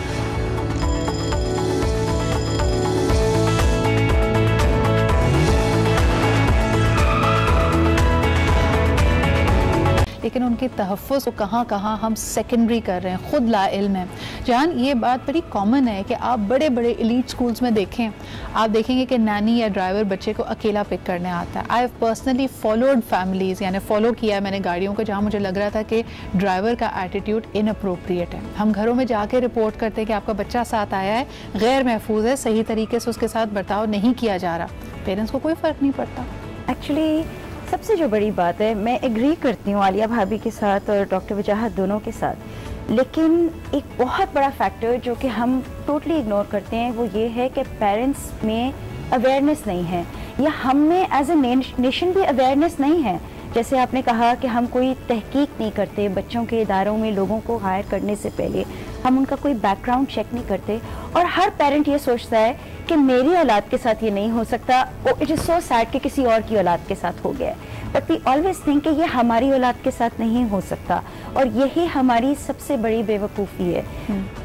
लेकिन उनके तहफ़्फ़ुज़ को कहाँ कहाँ हम सेकेंडरी कर रहे हैं, खुद ला इल्म है। जान, ये बात बड़ी कॉमन है कि आप बड़े बड़े एलीट स्कूल्स में देखें, आप देखेंगे कि नानी या ड्राइवर बच्चे को अकेला पिक करने आता है। I have personally followed families, यानी फॉलो किया मैंने गाड़ियों को जहाँ मुझे लग रहा था कि ड्राइवर का एटीट्यूड इनअप्रोप्रिएट है। हम घरों में जाके रिपोर्ट करते हैं कि आपका बच्चा साथ आया है, गैर महफूज है, सही तरीके से उसके साथ बर्ताव नहीं किया जा रहा, पेरेंट्स को कोई फ़र्क नहीं पड़ता। एक्चुअली सबसे जो बड़ी बात है, मैं एग्री करती हूँ आलिया भाभी के साथ और डॉक्टर वजाहत दोनों के साथ, लेकिन एक बहुत बड़ा फैक्टर जो कि हम टोटली इग्नोर करते हैं वो ये है कि पेरेंट्स में अवेयरनेस नहीं है, या हम में एज ए नेशन भी अवेयरनेस नहीं है। जैसे आपने कहा कि हम कोई तहकीक नहीं करते, बच्चों के इदारों में लोगों को हायर करने से पहले हम उनका कोई बैकग्राउंड चेक नहीं करते, और हर पेरेंट ये सोचता है कि मेरी औलाद के साथ ये नहीं हो सकता, इट इज़ सो सैड कि किसी और की औलाद के साथ हो गया, बट वी ऑलवेज थिंक कि ये हमारी औलाद के साथ नहीं हो सकता, और यही हमारी सबसे बड़ी बेवकूफ़ी है।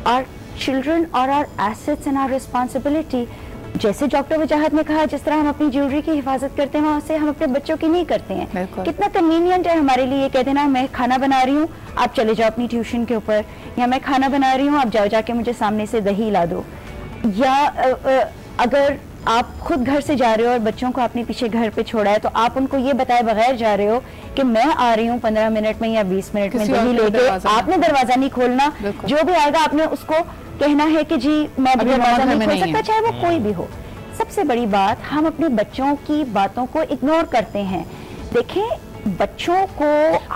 आवर चिल्ड्रन और our assets and our responsibility, जैसे डॉक्टर वजाहत ने कहा, जिस तरह हम अपनी ज्वेलरी की हिफाजत करते हैं वैसे हम अपने बच्चों की नहीं करते हैं। कितना कन्वीनियंट है हमारे लिए कह देना, मैं खाना बना रही हूँ आप चले जाओ अपनी ट्यूशन के ऊपर, या मैं खाना बना रही हूँ आप जाओ जाके मुझे सामने से दही ला दो, या अगर आप खुद घर से जा रहे हो और बच्चों को आपने पीछे घर पे छोड़ा है, तो आप उनको ये बताए बगैर जा रहे हो कि मैं आ रही हूँ 15 मिनट में या 20 मिनट में दही लेके, आपने दरवाजा नहीं खोलना, जो भी आएगा आपने उसको कहना है कि जी मैं दरवाजा नहीं खोल सकता, चाहे वो कोई भी हो। सबसे बड़ी बात, हम अपने बच्चों की बातों को इग्नोर करते हैं। देखें, बच्चों को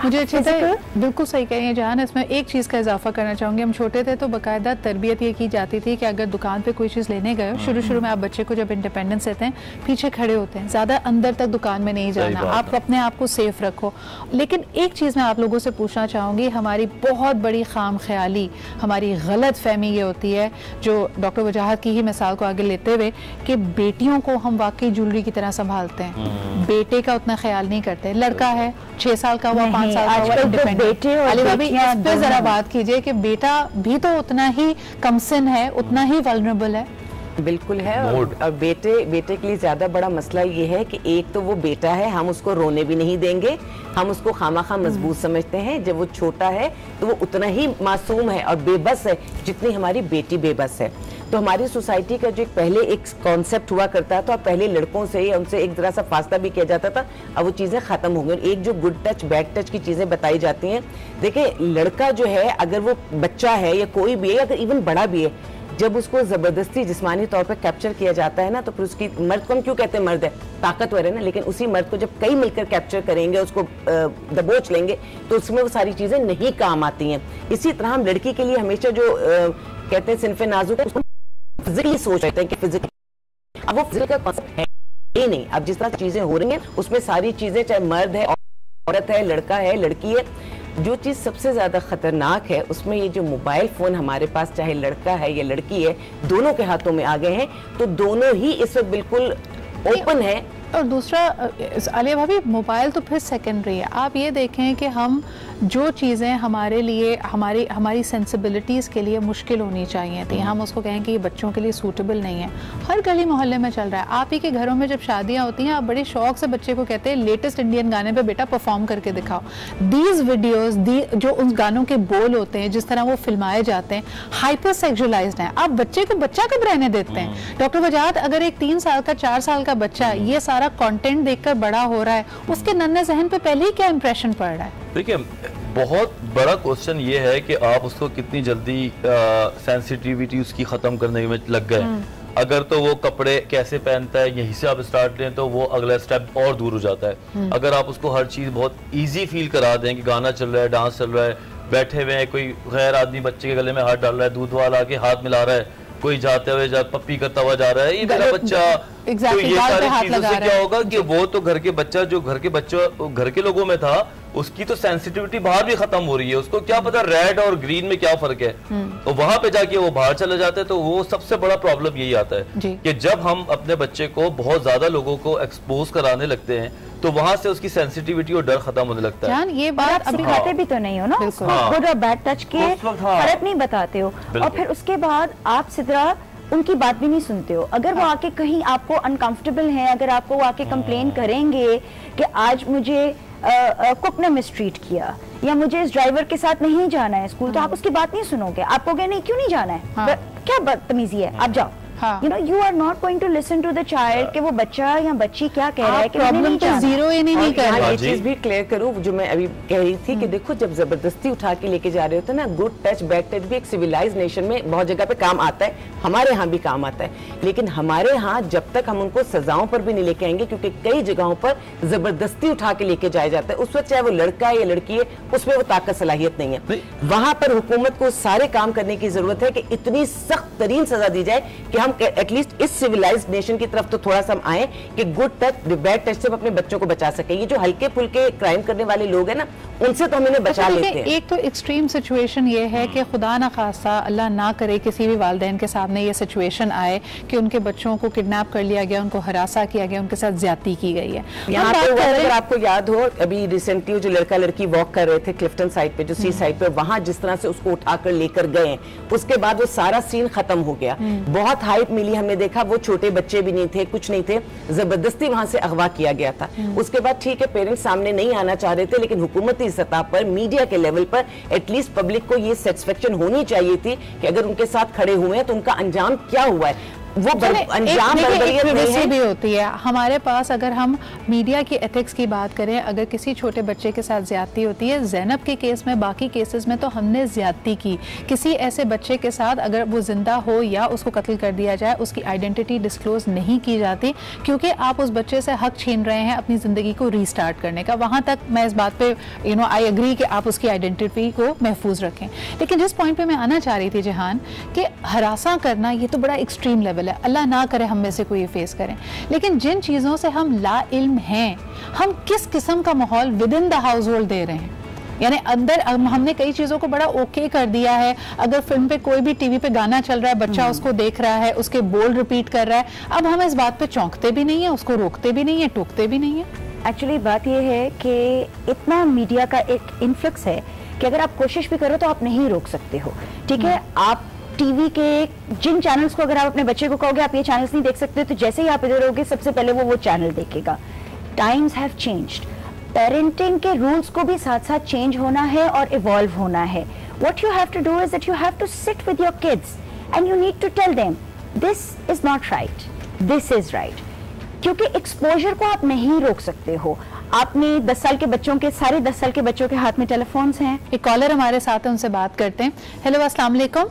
मुझे अच्छे से बिल्कुल सही कह रही हैं जान, इसमें एक चीज़ का इजाफा करना चाहूँगी। हम छोटे थे तो बाकायदा तरबियत ये की जाती थी कि अगर दुकान पे कोई चीज़ लेने गए, शुरू में आप बच्चे को जब इंडिपेंडेंस देते हैं, पीछे खड़े होते हैं, ज़्यादा अंदर तक दुकान में नहीं जाना, आप अपने आप को सेफ रखो। लेकिन एक चीज़ मैं आप लोगों से पूछना चाहूँगी, हमारी बहुत बड़ी खाम ख्याली, हमारी गलत फहमी ये होती है, जो डॉक्टर वजाहत की ही मिसाल को आगे लेते हुए, कि बेटियों को हम वाकई ज्वेलरी की तरह संभालते हैं, बेटे का उतना ख्याल नहीं करते। लड़का है 6 साल का हुआ, 5 साल का हुआ, बेटे अली भाभी इस पे जरा बात कीजिए कि बेटा भी तो उतना ही कमसिन है, उतना ही वल्नरेबल है। बिल्कुल है। और बेटे के लिए ज्यादा बड़ा मसला ये है कि एक तो वो बेटा है, हम उसको रोने भी नहीं देंगे, हम उसको खामाखा मजबूत समझते हैं। जब वो छोटा है तो वो उतना ही मासूम है और बेबस है जितनी हमारी बेटी बेबस है। तो हमारी सोसाइटी का जो पहले एक कॉन्सेप्ट हुआ करता था, पहले लड़कों से या उनसे एक तरह सा फासला भी किया जाता था, अब वो चीजें खत्म हो गई। एक जो गुड टच बैड टच की चीजें बताई जाती हैं, देखिए लड़का जो है, अगर वो बच्चा है या कोई भी है, अगर इवन बड़ा भी है, जब उसको जबरदस्ती जिस्मानी तौर पर कैप्चर किया जाता है ना, तो फिर उसकी, मर्द को हम क्यों कहते हैं मर्द है, ताकतवर है ना, लेकिन उसी मर्द को जब कई मिलकर कैप्चर करेंगे, उसको दबोच लेंगे, तो उसमें वो सारी चीजें नहीं काम आती हैं। इसी तरह हम लड़की के लिए हमेशा जो कहते हैं सिनफे नाजुक है, फिजिकली सोच रहे हैं कि फिजिकल, अब वो फिजिकल का कॉन्सेप्ट है ही नहीं। अब जिस तरह चीजें हो रही हैं उसमें सारी चीजें, चाहे मर्द है, औरत है, लड़का है, लड़की है, जो चीज सबसे ज्यादा खतरनाक है उसमें ये जो मोबाइल फोन हमारे पास, चाहे लड़का है या लड़की है, दोनों के हाथों में आ गए हैं, तो दोनों ही इस वक्त बिल्कुल ओपन है। और दूसरा आलिया भाभी, मोबाइल तो फिर सेकेंडरी है। आप ये देखें कि हम जो चीज़ें हमारे लिए, हमारी सेंसिबिलिटीज़ के लिए मुश्किल होनी चाहिए थी, हम उसको कहें कि ये बच्चों के लिए सूटेबल नहीं है, हर गली मोहल्ले में चल रहा है। आप ही के घरों में जब शादियाँ होती हैं, आप बड़े शौक से बच्चे को कहते हैं लेटेस्ट इंडियन गाने पे बेटा परफॉर्म करके दिखाओ। दीज वीडियोस, जो उन गानों के बोल होते हैं, जिस तरह वो फिल्माए जाते हैं, हाइपर सेक्सुअलाइज्ड हैं। आप बच्चे को बच्चा कब रहने देते हैं? डॉक्टर वजाहत, अगर एक 3 साल का 4 साल का बच्चा ये सारा कंटेंट देखकर बड़ा हो रहा है, उसके नन्हे जहन पे पहले ही क्या इंप्रेशन पड़ रहा है? देखिए, बहुत बड़ा क्वेश्चन ये है कि आप उसको कितनी जल्दी सेंसिटिविटी उसकी खत्म करने में लग गए। अगर तो वो कपड़े कैसे पहनता है यहीं से आप स्टार्ट लें तो वो अगला स्टेप और दूर हो जाता है। अगर आप उसको हर चीज बहुत इजी फील करा दें कि गाना चल रहा है, डांस चल रहा है, बैठे हुए हैं, कोई गैर आदमी बच्चे के गले में हाथ डाल रहा है, दूध वाला आके हाथ मिला रहा है, कोई जाते हुए पप्पी करता हुआ जा रहा है, ये मेरा बच्चा, तो ये सारी चीजों से क्या होगा कि वो तो घर के बच्चा, जो घर के लोगों में था, उसकी तो सेंसिटिविटी बाहर भी खत्म हो रही है। उसको क्या पता रेड और ग्रीन में क्या फर्क है, तो वहां पे जाके वो बाहर चले जाते हैं। तो वो सबसे बड़ा प्रॉब्लम यही आता है कि जब हम अपने बच्चे को बहुत ज्यादा लोगों को एक्सपोज कराने लगते हैं, तो वहां से उसकी सेंसिटिविटी और डर खत्म होने लगता है। ये बात अभी सिखाते भी तो नहीं हो ना, गुड और बैड टच के फर्क नहीं बताते हो, और फिर उसके बाद आप सीधा उनकी बात भी नहीं सुनते हो। अगर वो आके कहीं आपको अनकंफर्टेबल है, अगर आपको आके कंप्लेन करेंगे कि आज मुझे कुक ने मिसट्रीट किया या मुझे इस ड्राइवर के साथ नहीं जाना है स्कूल, तो आप उसकी बात नहीं सुनोगे, आप कहोगे नहीं क्यों नहीं जाना है, क्या बदतमीजी है, आप जाओ। You know, you are not going to listen to the child कि वो बच्चा या बच्ची क्या कह रहा है, कि प्रॉब्लम तो जीरो ही नहीं कर रहा। ये चीज भी क्लियर करूं जो मैं अभी कह रही थी कि देखो, जब जबरदस्ती उठा के लेके जा रहे होते हैं ना, गुड टच बैड टच भी एक सिविलाइज नेशन में बहुत जगह पे काम आता है, हमारे यहाँ भी काम आता है, लेकिन हमारे यहाँ जब तक हम उनको सजाओं पर भी नहीं लेके आएंगे, क्योंकि कई जगहों पर जबरदस्ती उठा के लेके जाया जाता है, उस वक्त चाहे वो लड़का है या लड़की है, उसमें वो ताकत सलाहियत नहीं है। वहां पर हुकूमत को सारे काम करने की जरूरत है कि इतनी सख्त तरीन सजा दी जाए कि हम एटलीस्ट इस सिविलाइज्ड नेशन की तरफ तो थोड़ा सा हम आए कि गुड टच बैड टच से अपने बच्चों को बचा सके। ये जो हल्के फुल्के क्राइम करने वाले लोग हैं ना, उनसे तो हम इन्हें बचा लेते हैं। एक तो एक्सट्रीम सिचुएशन ये है कि खुदा ना खासा, अल्लाह ना करे, किसी भी वालिदैन के सामने ये सिचुएशन आए कि उनके बच्चों को किडनैप कर लिया गया, उनको हरासा किया गया, उनके साथ ज्यादती की गई है। यहाँ पे अगर आपको याद हो, अभी रिसेंटली जो लड़का लड़की वॉक कर रहे थे क्लिफ्टन साइड पे, जो सी साइड पे, वहां जिस तरह से उसको उठाकर लेकर गए, उसके बाद वो सारा सीन खत्म हो गया, बहुत हाइप मिली, हमने देखा वो छोटे बच्चे भी नहीं थे, कुछ नहीं थे, जबरदस्ती वहां से अगवा किया गया था। उसके बाद ठीक है, पेरेंट्स सामने नहीं आना चाह रहे थे, लेकिन हुकूमती सतह पर, मीडिया के लेवल पर एटलीस्ट पब्लिक को ये सेटिस्फेक्शन होनी चाहिए थी कि अगर उनके साथ खड़े हुए हैं तो उनका अंजाम क्या हुआ है। वो अंजाम भी होती है हमारे पास। अगर हम मीडिया की एथिक्स की बात करें, अगर किसी छोटे बच्चे के साथ ज्यादती होती है, ज़ैनब के केस में, बाकी केसेस में तो हमने ज्यादती की, किसी ऐसे बच्चे के साथ अगर वो जिंदा हो या उसको कत्ल कर दिया जाए, उसकी आइडेंटिटी डिस्क्लोज नहीं की जाती, क्योंकि आप उस बच्चे से हक छीन रहे हैं अपनी जिंदगी को रीस्टार्ट करने का। वहां तक मैं इस बात पे आई एग्री कि आप उसकी आइडेंटिटी को महफूज रखें। लेकिन जिस पॉइंट पे मैं आना चाह रही थी जहान, कि हरासा करना ये तो बड़ा एक्सट्रीम लेवल है, अल्लाह ना करे हम में से कोई फेस करें, लेकिन जिन चीज़ों से हम ला इल्म हैं, हम किस किस्म का माहौल within the household दे रहे हैं। यानी अंदर हमने कई चीज़ों को बड़ा ओके कर दिया है। अगर फिल्म पे कोई भी टीवी पे गाना चल रहा है, बच्चा उसको देख रहा है, उसके बोल रिपीट कर रहा है, अब हम इस बात पे चौंकते भी नहीं है, उसको रोकते भी नहीं है, टोकते भी नहीं है। एक्चुअली बात यह है कि इतना मीडिया का एक इन्फ्लक्स है कि अगर आप कोशिश भी करो तो आप नहीं रोक सकते हो। ठीक है, आप टीवी के जिन चैनल्स को अगर आप अपने बच्चे को कहोगे आप ये चैनल्स नहीं देख सकते, तो जैसे ही आप इधर रहोगे सबसे पहले वो चैनल देखेगा। टाइम्स हैव चेंज्ड, पेरेंटिंग के रूल्स को भी साथ साथ चेंज होना है और इवॉल्व होना है। What you have to do is that you have to sit with your kids and you need to tell them this is not right, this is right, क्योंकि एक्सपोजर को आप नहीं रोक सकते हो। आपने 10 साल के बच्चों के, सारे 10 साल के बच्चों के हाथ में टेलीफोन्स हैं। एक कॉलर हमारे साथ है, उनसे बात करते हैं। हेलो, अस्सलाम वालेकुम।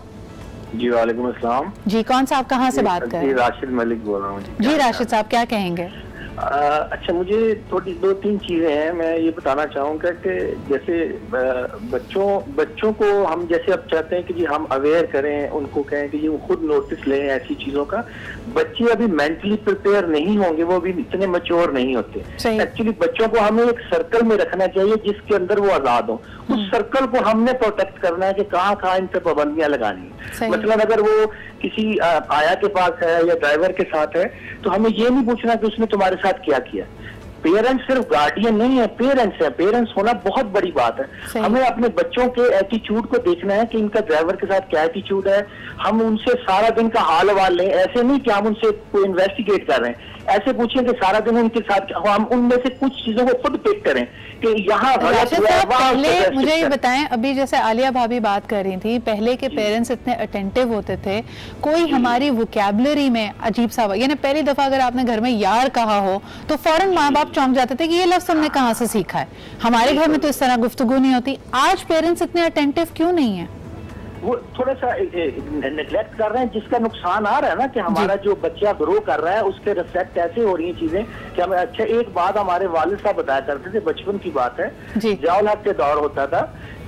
जी वालेकुम अस्सलाम। जी, कौन सा, आप कहाँ से बात कर रहे हैं? राशिद मलिक बोल रहा हूँ। जी राशिद साहब, क्या कहेंगे? अच्छा, मुझे थोड़ी 2-3 चीजें हैं, मैं ये बताना चाहूँगा कि जैसे बच्चों को हम जैसे अब चाहते हैं कि जी हम अवेयर करें, उनको कहें कि जी वो खुद नोटिस लें ऐसी चीजों का। बच्चे अभी मेंटली प्रिपेयर नहीं होंगे, वो अभी इतने मैच्योर नहीं होते। एक्चुअली बच्चों को हमें एक सर्कल में रखना चाहिए जिसके अंदर वो आजाद हो। उस सर्कल को हमने प्रोटेक्ट करना है कि कहाँ कहाँ इन पे पाबंदियां लगानी है। मतलब अगर वो किसी आया के पास है या ड्राइवर के साथ है, तो हमें ये नहीं पूछना कि उसने तुम्हारे साथ क्या किया। पेरेंट्स सिर्फ गार्डियन नहीं है, पेरेंट्स है। पेरेंट्स होना बहुत बड़ी बात है। हमें अपने बच्चों के एटीट्यूड को देखना है कि इनका ड्राइवर के साथ क्या एटीट्यूड है। हम उनसे सारा दिन का हाल हवाल लें, ऐसे नहीं कि हम उनसे कोई इन्वेस्टिगेट कर रहे हैं, ऐसे पूछें कि सारा दिन उनके साथ, हम उनमें से कुछ चीजों को खुद पिक करें कि यहाँ पहले मुझे ये बताएं, अभी जैसे आलिया भाभी बात कर रही थी, पहले के पेरेंट्स इतने अटेंटिव होते थे, कोई हमारी वोकैबुलरी में अजीब सा, यानी पहली दफा अगर आपने घर में यार कहा हो तो फौरन माँ बाप चौंक जाते थे कि ये लफ्ज हमने कहाँ से सीखा है, हमारे घर में तो इस तरह गुफ्तगू नहीं होती। आज पेरेंट्स इतने अटेंटिव क्यों नहीं है? वो थोड़ा सा नेग्लेक्ट कर रहे हैं, जिसका नुकसान आ रहा है ना कि हमारा जो बच्चा ग्रो कर रहा है उसके रिफ्लेक्ट ऐसे हो रही हैं चीजें कि हमें। अच्छा, एक बात हमारे वालिद साहब बताया करते थे, बचपन की बात है, जवाल हक के दौर होता था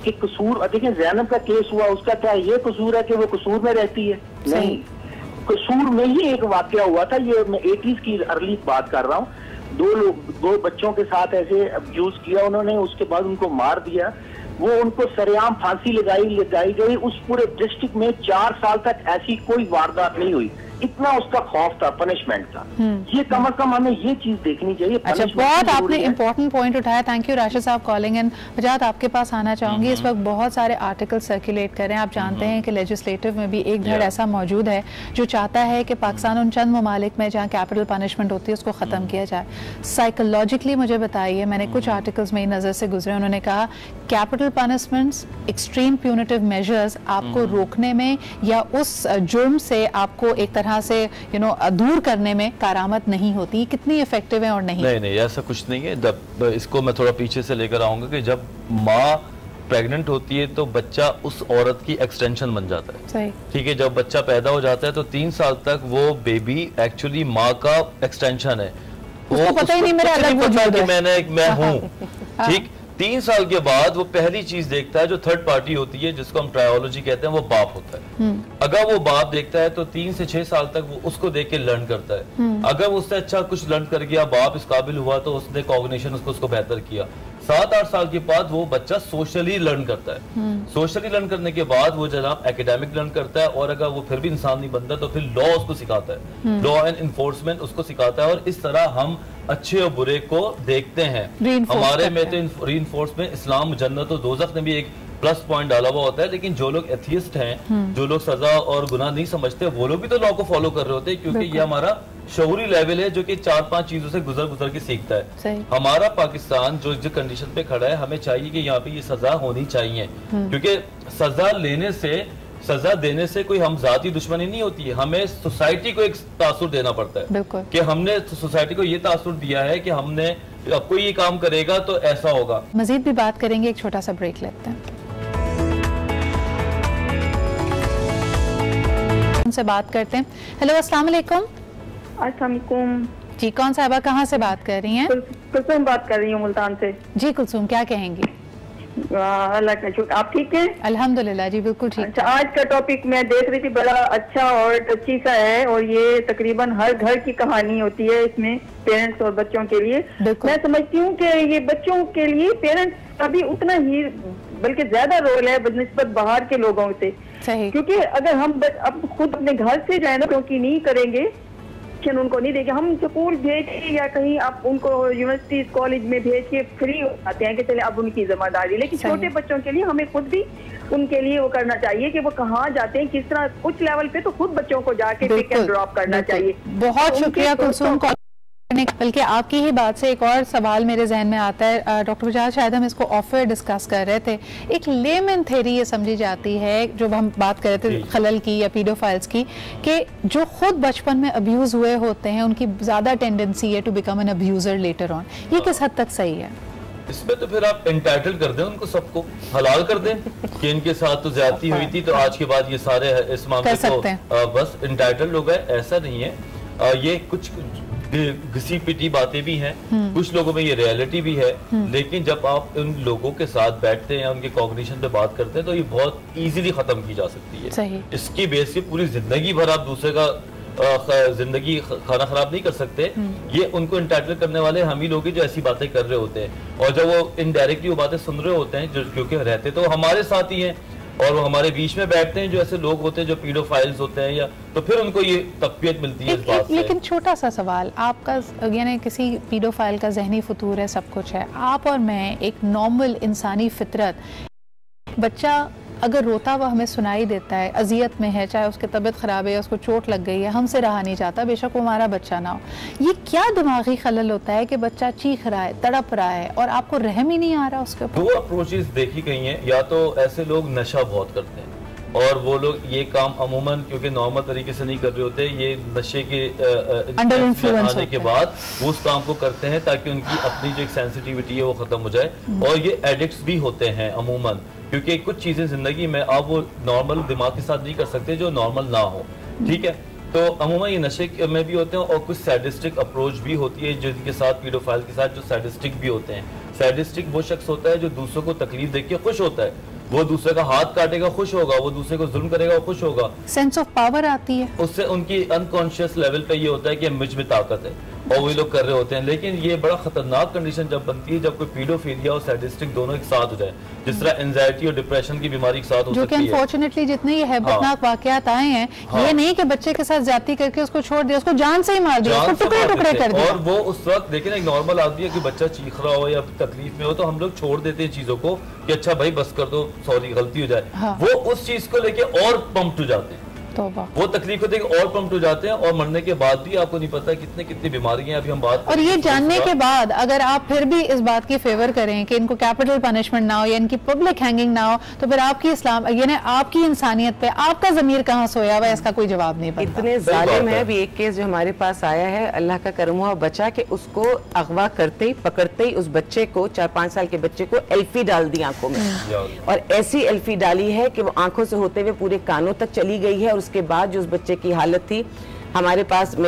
कि कसूर, देखिए ज़ैनब का केस हुआ, उसका क्या ये कसूर है कि वो कसूर में रहती है? नहीं, कसूर में ही एक वाकया हुआ था। ये मैं 80s की अर्ली बात कर रहा हूँ। दो बच्चों के साथ ऐसे अब्यूज किया उन्होंने, उसके बाद उनको मार दिया। वो उनको सरेआम फांसी लगाई गई। उस पूरे डिस्ट्रिक्ट में 4 साल तक ऐसी कोई वारदात नहीं हुई। इतना उसका खौफ था पनिशमेंट का। ये कम से कम हमें ये चीज देखनी चाहिए। अच्छा, बहुत आपने इंपॉर्टेंट पॉइंट उठाया, थैंक यू राशिद साहब कॉलिंग इन। वजाहत, आपके पास आना चाहूंगी। इस वक्त बहुत सारे आर्टिकल सर्कुलेट कर रहे हैं। आप जानते हैं कि लेजिस्लेटिव में भी एक धड़ ऐसा मौजूद है जो चाहता है कि पाकिस्तान उन चंद ममालिक में जहाँ कैपिटल पनिशमेंट होती है उसको ख़त्म किया जाए। साइकोलॉजिकली मुझे बताइए, मैंने कुछ आर्टिकल्स मेरी नज़र से गुजरे, उन्होंने कहा capital punishments, extreme punitive measures आपको रोकने में या उस जुर्म से आपको एक तरह से दूर करने में कारामद नहीं होती। कितनी इफेक्टिव है और नहीं? नहीं, ऐसा कुछ नहीं है। इसको मैं थोड़ा पीछे से लेकर आऊंगा कि जब माँ प्रेग्नेंट होती है तो बच्चा उस औरत की एक्सटेंशन बन जाता है। सही, ठीक है। जब बच्चा पैदा हो जाता है तो 3 साल तक वो बेबी एक्चुअली माँ का एक्सटेंशन है। उसको पता ही नहीं मेरा अलग वजूद है, मैं हूँ। ठीक, 3 साल के बाद वो पहली चीज देखता है जो थर्ड पार्टी होती है, जिसको हम ट्रायोलॉजी कहते हैं, वो बाप होता है। अगर वो बाप देखता है तो 3 से 6 साल तक वो उसको देख के लर्न करता है। अगर उससे अच्छा कुछ लर्न कर गया, बाप इस काबिल हुआ, तो उसने कॉग्निशन उसको बेहतर किया। 7-8 साल के बाद वो बच्चा सोशली लर्न करता है। सोशली लर्न करने के बाद वो जनाब एकेडमिक लर्न करता है, और अगर वो फिर भी इंसान नहीं बनता तो फिर लॉ उसको सिखाता है, लॉ एंड इन्फोर्समेंट उसको सिखाता है। और इस तरह हम अच्छे और बुरे को देखते हैं। हमारे में तो रीइंफोर्स में इस्लाम, जन्नत और दोज़ख ने भी एक प्लस पॉइंट डाला हुआ होता है। लेकिन जो लोग एथियस्ट हैं, जो लोग सजा और गुनाह नहीं समझते, वो लोग भी तो लॉ को फॉलो कर रहे होते हैं, क्योंकि ये हमारा शऊरी लेवल है जो कि 4-5 चीजों से गुजर के सीखता है। हमारा पाकिस्तान जो कंडीशन पे खड़ा है, हमें चाहिए कि यहाँ पे ये सजा होनी चाहिए, क्योंकि सजा लेने से सजा देने से कोई हम जाती दुश्मनी नहीं होती है, हमें सोसाइटी को एक तासुर देना पड़ता है कि हमने सोसाइटी को ये तासुर दिया है कि हमने अब कोई ये काम करेगा तो ऐसा होगा। मजीद भी बात करेंगे, एक छोटा सा ब्रेक लेते हैं। उनसे बात करते हैं। हेलो, अस्सलाम वालेकुम। अस्सलाम वालेकुम जी, कौन साहबा कहाँ से बात कर रही हैं? कुलसुम बात कर रही हूँ मुल्तान से। जी कुलसुम, क्या कहेंगी? अल्लाह का शुक्र, आप ठीक हैं? अल्हम्दुलिल्लाह जी, बिल्कुल ठीक। अच्छा, आज का टॉपिक मैं देख रही थी, बड़ा अच्छा और टची सा है, और ये तकरीबन हर घर की कहानी होती है इसमें, पेरेंट्स और बच्चों के लिए। मैं समझती हूँ कि ये बच्चों के लिए पेरेंट्स का भी उतना ही बल्कि ज्यादा रोल है बनिस्बत बाहर के लोगों से। सही। क्योंकि अगर हम अब खुद अपने घर से जो है ना, क्योंकि नहीं करेंगे, उनको नहीं देंगे, हम स्कूल भेज के या कहीं आप उनको यूनिवर्सिटी कॉलेज में भेज के फ्री हो जाते हैं कि चले अब उनकी जिम्मेदारी। लेकिन छोटे बच्चों के लिए हमें खुद भी उनके लिए वो करना चाहिए कि वो कहाँ जाते हैं, किस तरह, कुछ लेवल पे तो खुद बच्चों को जाके पिक एंड ड्रॉप करना चाहिए। बहुत शुक्रिया कुलसुम। बल्कि आपकी ही बात से एक और सवाल मेरे जहन में आता है डॉक्टर वजाहत, शायद हम इसको ऑफर डिस्कस कर रहे थे। एक लेमन थ्योरी ये समझी जाती है, जो हम बात कर रहे थे खलल की या पीडोफाइल्स की, कि जो खुद बचपन में अब्यूज हुए होते हैं उनकी ज्यादा टेंडेंसी है to become an abuser later on. ये किस हद तक सही है? इसमें तो फिर आप एंटाइटल कर दें उनको, सबको हलाल कर दें कि इनके साथ तो ज्यादती हुई थी, तो आज के बाद ये सारे इस मामले को बस एंटाइटल हो गए। ऐसा नहीं है, ये कुछ घिसी पिटी बातें भी हैं, कुछ लोगों में ये रियलिटी भी है, लेकिन जब आप उन लोगों के साथ बैठते हैं या उनके कॉग्निशन पे बात करते हैं तो ये बहुत इजीली खत्म की जा सकती है। सही। इसकी बेस से पूरी जिंदगी भर आप दूसरे का जिंदगी खाना खराब नहीं कर सकते। ये उनको इंटाइटल करने वाले हम ही लोग ही जो ऐसी बातें कर रहे होते हैं, और जब वो इनडायरेक्टली वो बातें सुन रहे होते हैं, जो क्योंकि रहते तो हमारे साथ ही हैं और वो हमारे बीच में बैठते हैं जो ऐसे लोग होते हैं जो पीडोफाइल्स होते हैं, या तो फिर उनको ये तकबीयत मिलती है इस बात से। लेकिन छोटा सा सवाल आपका, यानी किसी पीडोफाइल का जहनी फतूर है, सब कुछ है, आप और मैं एक नॉर्मल इंसानी फितरत, बच्चा अगर रोता हुआ हमें सुनाई देता है, अजियत में है, चाहे उसकी तबीयत ख़राब है या उसको चोट लग गई है, हमसे रहा नहीं जाता, बेशक वो हमारा बच्चा ना हो, ये क्या दिमागी खलल होता है कि बच्चा चीख रहा है, तड़प रहा है और आपको रहम ही नहीं आ रहा उसके ऊपर? दो अप्रोचेस देखी गई हैं। या तो ऐसे लोग नशा बहुत करते हैं और वो लोग ये काम अमूमन क्योंकि नॉर्मल तरीके से नहीं कर रहे होते, ये नशे के अंडर इन्फ्लुएंस आने के बाद वो उस काम को करते हैं ताकि उनकी अपनी जो एक सेंसिटिविटी है वो खत्म हो जाए। और ये एडिक्ट्स भी होते हैं अमूमन, क्योंकि कुछ चीजें जिंदगी में आप वो नॉर्मल दिमाग के साथ नहीं कर सकते जो नॉर्मल ना हो, ठीक है। तो अमूमन ये नशे में भी होते हैं और कुछ सैडिस्टिक अप्रोच भी होती है जिनके साथ पीडोफाइल के साथ जो सैडिस्टिक भी होते हैं। सैडिस्टिक वो शख्स होता है जो दूसरों को तकलीफ देख के खुश होता है, वो दूसरे का हाथ काटेगा खुश होगा, वो दूसरे को जुल्म करेगा वो खुश होगा, सेंस ऑफ पावर आती है उससे। उनकी अनकॉन्शियस लेवल पे ये होता है कि मुझ में ताकत है और वही लोग कर रहे होते हैं। लेकिन ये बड़ा खतरनाक कंडीशन जब बनती है जब कोई पीडोफिलिया और सैडिस्टिक दोनों एक साथ हो जाए, जिस तरह एंजाइटी और डिप्रेशन की बीमारी एक साथ हो सकती है, जो कि अनफॉर्चुनेटली जितने ये हैबतनाक वाकयात आए हैं, ये नहीं कि बच्चे के साथ ज्यादती करके उसको छोड़ दिया, उसको जान से ही मार दिया, उसको टुकड़े टुकड़े कर दिया। और वो उस वक्त देखिए ना, एक नॉर्मल आदमी है कि बच्चा चीख रहा हो या तकलीफ में हो तो हम लोग छोड़ देते हैं चीजों को कि अच्छा भाई बस कर दो, सॉरी गलती हो जाए। वो उस चीज को लेके और पंप्ड हो जाते हैं, वो तकलीफ होती है और पंप्ड हो जाते हैं, और मरने के बाद भी आपको नहीं पता कितने कितनी बीमारियां अभी हम बात। और ये जानने के बाद अगर आप फिर भी इस बात की फेवर करें कि इनको कैपिटल पनिशमेंट ना हो या इनकी पब्लिक हैंगिंग ना हो, तो फिर आपकी इस्लाम यानी आपकी इंसानियत पे आपका जमीर कहाँ सोया हुआ है, इसका कोई जवाब नहीं बनता। इतने जालिम है। अभी एक केस जो हमारे पास आया है, अल्लाह का करम हुआ बचा कि उसको अगवा करते ही पकड़ते ही उस बच्चे को 4-5 साल के बच्चे को एल्फी डाल दी आंखों में, और ऐसी एल्फी डाली है कि वो आंखों से होते हुए पूरे कानों तक चली गई है। और उसके बाद जो उस बच्चे की हालत थी, मेरे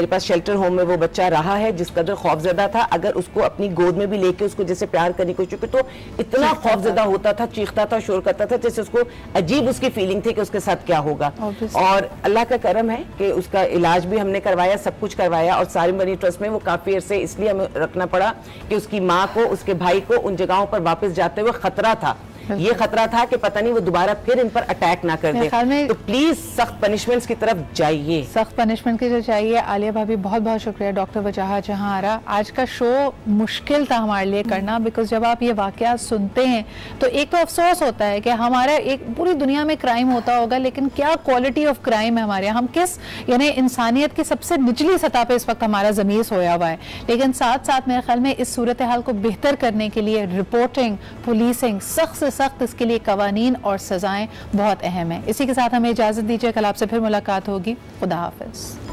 पास शेल्टर होम में वो बच्चा रहा है जिस कदर खौफजदा था, अगर उसको अपनी गोद में भी लेके उसको जैसे प्यार करने की कोशिश की तो इतना खौफजदा होता था, चीखता था, शोर करता था, जैसे उसको अजीब उसकी फीलिंग थी कि उसके साथ क्या होगा। और अल्लाह का करम है कि उसका इलाज भी हमने करवाया, सब कुछ करवाया, और सारी मनी ट्रस्ट में वो काफी अरसे इसलिए हमें रखना पड़ा कि उसकी माँ को, उसके भाई को उन जगहों पर वापस जाते हुए खतरा था, ये खतरा था कि पता नहीं वो दोबारा फिर इन पर अटैक ना कर दे। तो प्लीज सख्त पनिशमेंट्स की तरफ जाइए, सख्त पनिशमेंट की जो चाहिए। आलिया भाभी बहुत बहुत शुक्रिया, डॉक्टर वजाहत जहां आरा। आज का शो मुश्किल था हमारे लिए करना, बिकॉज जब आप ये वाकया सुनते हैं तो एक तो अफसोस होता है कि हमारा एक पूरी दुनिया में क्राइम होता होगा, लेकिन क्या क्वालिटी ऑफ क्राइम है हमारे, हम किस यानी इंसानियत की सबसे निचली सतह पे इस वक्त हमारा ज़मीर सोया हुआ है। लेकिन साथ साथ मेरे ख्याल में इस सूरत हाल को बेहतर करने के लिए रिपोर्टिंग, पुलिसिंग, सख्त से सख्त इसके लिए कवानीन और सजाएं बहुत अहम है। इसी के साथ हमें इजाज़त दीजिए, कल आपसे फिर मुलाकात होगी। खुदा हाफिज़।